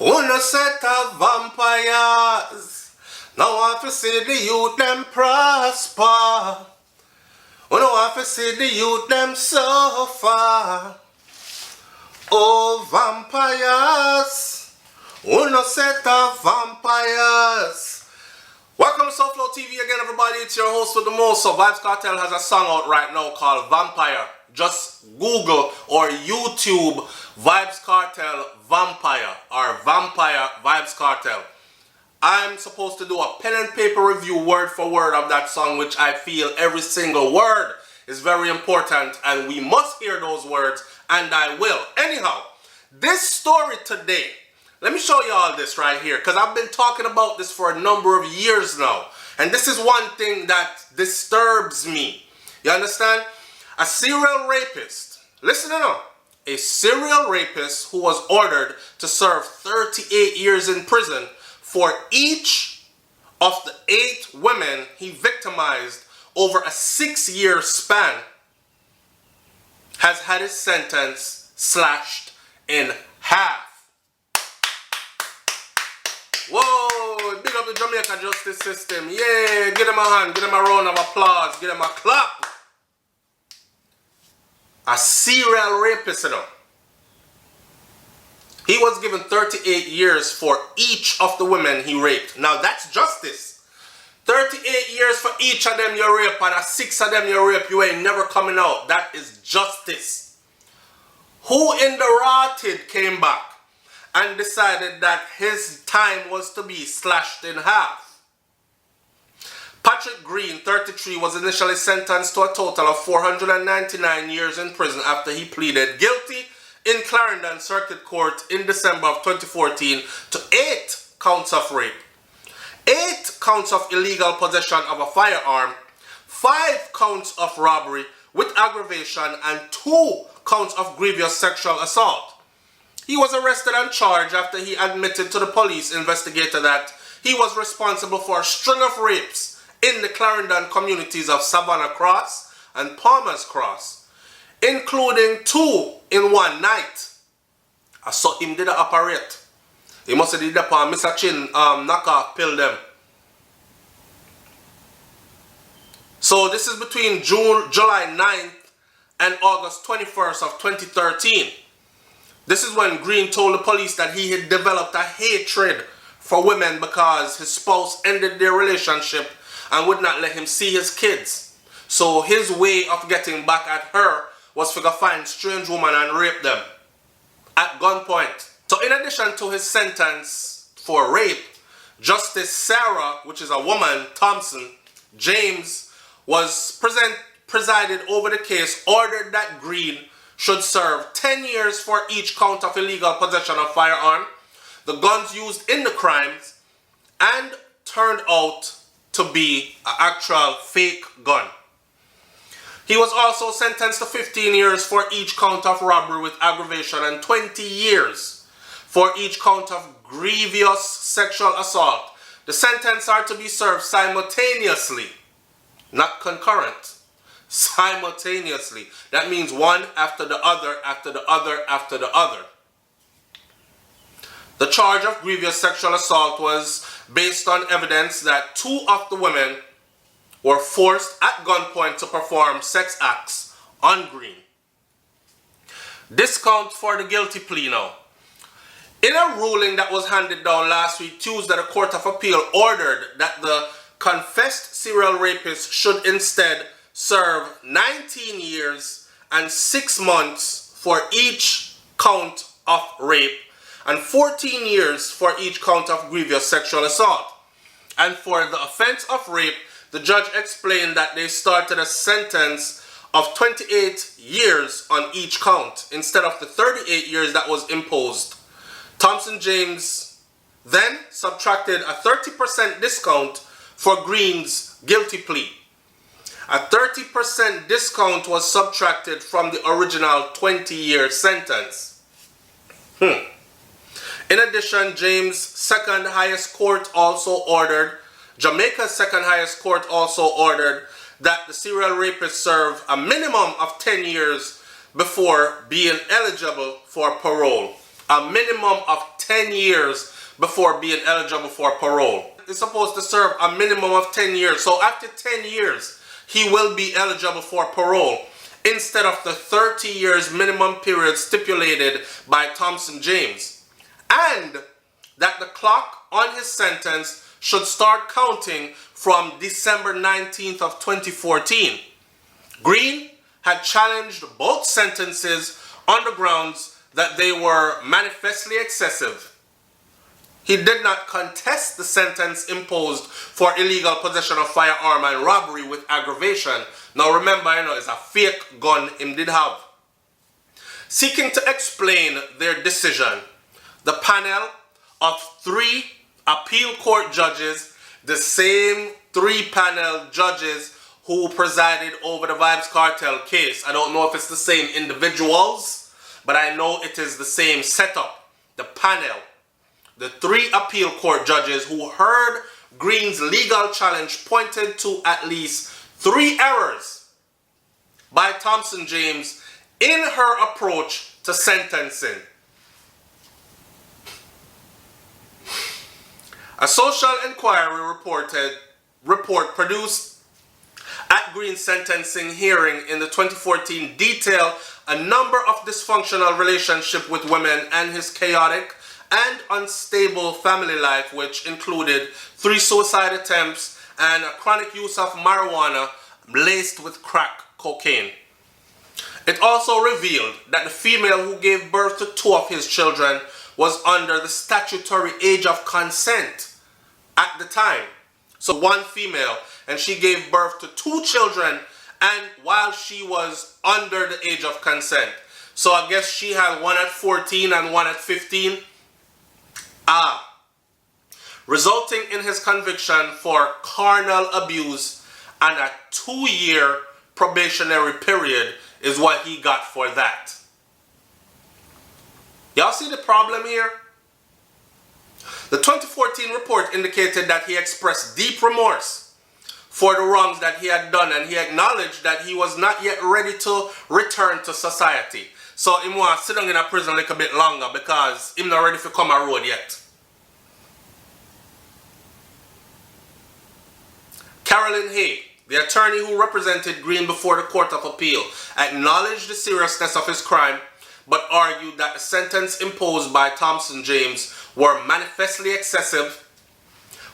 Wanna set of vampires. Now I to see the youth them prosper. Wanna want to see the youth them suffer. Oh vampires. Wanna set of vampires. Welcome to Soulflow TV again, everybody. It's your host with the most. So Vybz Kartel has a song out right now called Vampire. Just Google or YouTube Vybz Kartel Vampire or Vampire Vybz Kartel. I'm supposed to do a pen and paper review word for word of that song, which I feel every single word is very important and we must hear those words, and I will. Anyhow, this story today, let me show you all this right here, because I've been talking about this for a number of years now, and this is one thing that disturbs me. You understand? A serial rapist, listen to now, a serial rapist who was ordered to serve 38 years in prison for each of the 8 women he victimized over a 6-year span, has had his sentence slashed in half. Whoa, big up the Jamaica Justice System. Yeah, give them a hand, give them a round of applause, give them a clap. A serial rapist, you know. He was given 38 years for each of the women he raped. Now that's justice. 38 years for each of them you rape, and a 6 of them you rape, you ain't never coming out. That is justice. Who in the rotted came back and decided that his time was to be slashed in half? Patrick Green, 33, was initially sentenced to a total of 499 years in prison after he pleaded guilty in Clarendon Circuit Court in December of 2014 to 8 counts of rape, 8 counts of illegal possession of a firearm, 5 counts of robbery with aggravation, and 2 counts of grievous sexual assault. He was arrested and charged after he admitted to the police investigator that he was responsible for a string of rapes in the Clarendon communities of Savannah Cross and Palmer's Cross, including 2 in one night. I saw him did operate. He must have did that for Mr. Chin knockoff pill them. So this is between July 9th and August 21st of 2013. This is when Green told the police that he had developed a hatred for women because his spouse ended their relationship and would not let him see his kids. So his way of getting back at her was to go find strange woman and rape them at gunpoint. So in addition to his sentence for rape, Justice Sarah, which is a woman, Thompson, James, was presided over the case, ordered that Green should serve 10 years for each count of illegal possession of firearm, the guns used in the crimes, and turned out to be an actual fake gun. He was also sentenced to 15 years for each count of robbery with aggravation and 20 years for each count of grievous sexual assault. The sentences are to be served simultaneously, not concurrent. Simultaneously. That means one after the other, after the other, after the other. The charge of grievous sexual assault was based on evidence that 2 of the women were forced at gunpoint to perform sex acts on Green. Discount for the guilty plea now. In a ruling that was handed down last week, Tuesday, the Court of Appeal ordered that the confessed serial rapist should instead serve 19 years and 6 months for each count of rape and 14 years for each count of grievous sexual assault. And for the offense of rape, the judge explained that they started a sentence of 28 years on each count instead of the 38 years that was imposed. Thompson James then subtracted a 30% discount for Green's guilty plea. A 30% discount was subtracted from the original 20-year sentence. In addition, Jamaica's second highest court also ordered that the serial rapist serve a minimum of 10 years before being eligible for parole. a minimum of 10 years before being eligible for parole. He's supposed to serve a minimum of 10 years. So after 10 years, he will be eligible for parole instead of the 30 years minimum period stipulated by Thompson James. And that the clock on his sentence should start counting from December 19th of 2014. Green had challenged both sentences on the grounds that they were manifestly excessive. He did not contest the sentence imposed for illegal possession of firearm and robbery with aggravation. Now remember, it's a fake gun him did have. Seeking to explain their decision, the panel of 3 appeal court judges, the same 3 panel judges who presided over the Vybz Kartel case. I don't know if it's the same individuals, but I know it is the same setup. The panel, the 3 appeal court judges who heard Green's legal challenge pointed to at least 3 errors by Thompson James in her approach to sentencing. A social inquiry report produced at Green's sentencing hearing in the 2014 detailed a number of dysfunctional relationships with women and his chaotic and unstable family life, which included 3 suicide attempts and a chronic use of marijuana laced with crack cocaine. It also revealed that the female who gave birth to 2 of his children was under the statutory age of consent at the time. So 1 female, and she gave birth to 2 children, and while she was under the age of consent. So I guess she had 1 at 14 and 1 at 15. Resulting in his conviction for carnal abuse and a 2-year probationary period is what he got for that. Y'all see the problem here? The 2014 report indicated that he expressed deep remorse for the wrongs that he had done, and he acknowledged that he was not yet ready to return to society. So he wants to sit down in a prison a little bit longer because he's not ready to come a road yet. Carolyn Hay, the attorney who represented Green before the Court of Appeal, acknowledged the seriousness of his crime, but argued that the sentence imposed by Thompson James were manifestly excessive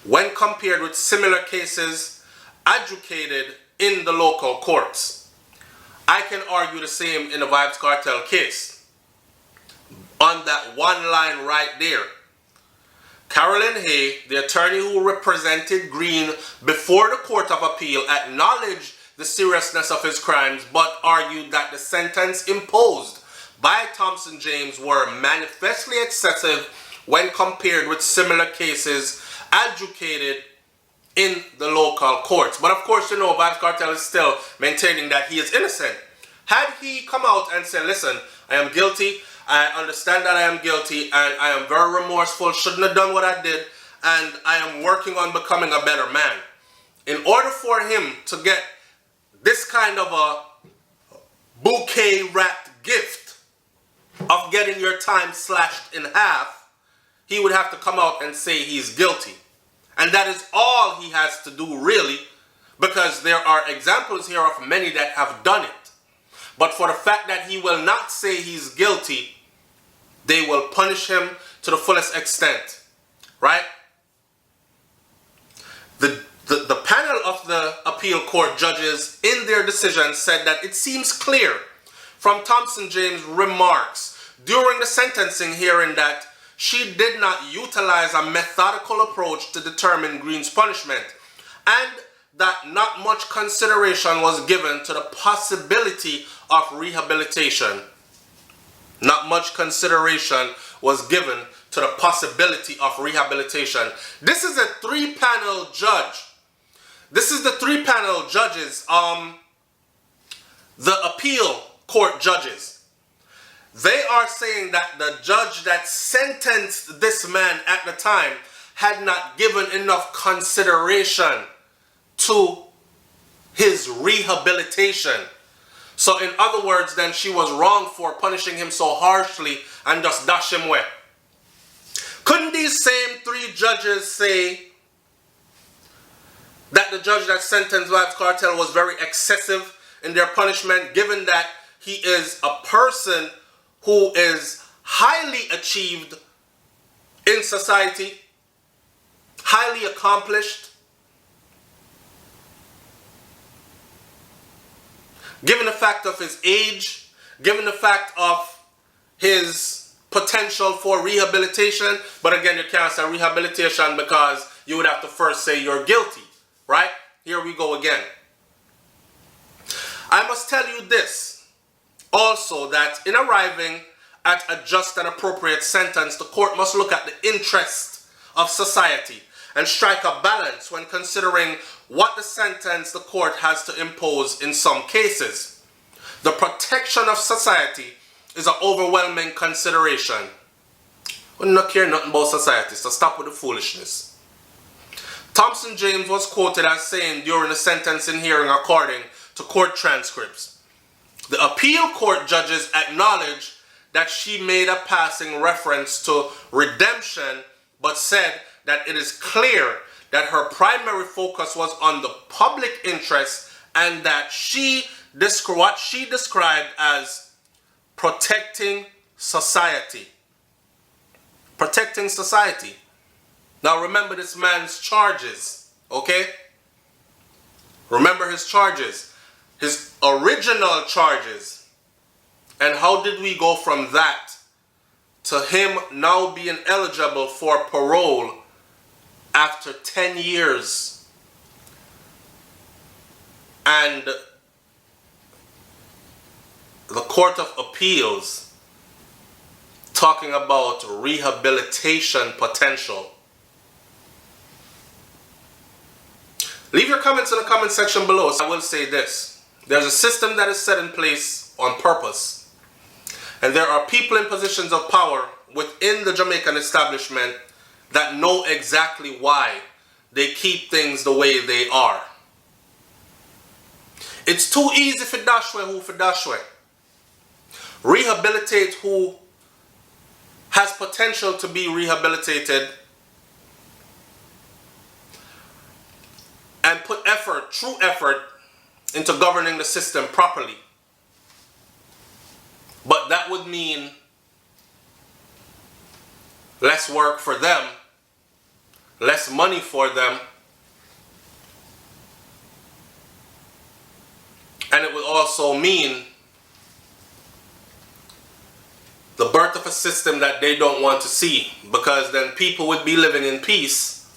when compared with similar cases adjudicated in the local courts. I can argue the same in the Vybz Kartel case. On that one line right there, Carolyn Hay, the attorney who represented Green before the Court of Appeal, acknowledged the seriousness of his crimes, but argued that the sentence imposed by Thompson James were manifestly excessive when compared with similar cases adjudicated in the local courts. But of course, Vybz Kartel is still maintaining that he is innocent. Had he come out and said, listen, I am guilty, I understand that I am guilty, and I am very remorseful, shouldn't have done what I did, and I am working on becoming a better man. In order for him to get this kind of a bouquet-wrapped gift of getting your time slashed in half, he would have to come out and say he's guilty. And that is all he has to do, really, because there are examples here of many that have done it. But for the fact that he will not say he's guilty, they will punish him to the fullest extent, right? The panel of the appeal court judges in their decision said that it seems clear from Thompson James' remarks during the sentencing hearing that she did not utilize a methodical approach to determine Green's punishment, and that not much consideration was given to the possibility of rehabilitation. Not much consideration was given to the possibility of rehabilitation. This is a 3-panel judge. This is the 3-panel judges, the appeal court judges. They are saying that the judge that sentenced this man at the time had not given enough consideration to his rehabilitation. So in other words, then she was wrong for punishing him so harshly and just dash him away. Couldn't these same 3 judges say that the judge that sentenced Vybz Kartel was very excessive in their punishment, given that he is a person who is highly achieved in society, highly accomplished, given the fact of his age, given the fact of his potential for rehabilitation? But again, you can't say rehabilitation because you would have to first say you're guilty, right? Here we go again. I must tell you this also, that in arriving at a just and appropriate sentence, the court must look at the interest of society and strike a balance when considering what the sentence the court has to impose in some cases. The protection of society is an overwhelming consideration. We don't care nothing about society, so stop with the foolishness. Thompson James was quoted as saying during the sentencing hearing, according to court transcripts, the appeal court judges acknowledged that she made a passing reference to redemption, but said that it is clear that her primary focus was on the public interest and that what she described as protecting society. Protecting society. Now remember this man's charges, okay? Remember his charges, his original charges. And how did we go from that to him now being eligible for parole after 10 years? And the Court of Appeals talking about rehabilitation potential. Leave your comments in the comment section below. I will say this. There's a system that is set in place on purpose. And there are people in positions of power within the Jamaican establishment that know exactly why they keep things the way they are. It's too easy for Dashwe who for Dashwe. Rehabilitate who has potential to be rehabilitated, and put effort, true effort, into governing the system properly. But that would mean less work for them, less money for them, and it would also mean the birth of a system that they don't want to see, because then people would be living in peace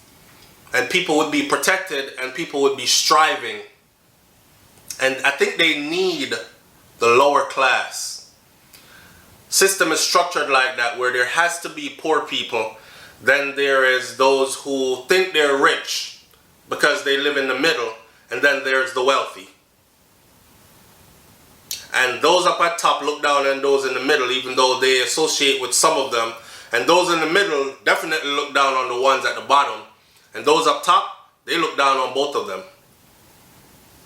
and people would be protected and people would be striving. And I think they need the lower class. System is structured like that, where there has to be poor people, then there is those who think they're rich because they live in the middle, and then there's the wealthy. And those up at top look down on those in the middle, even though they associate with some of them. And those in the middle definitely look down on the ones at the bottom. And those up top, they look down on both of them.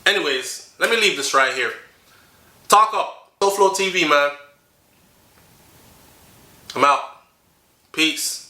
Anyways, let me leave this right here. Talk up. SoFlo TV, man. I'm out. Peace.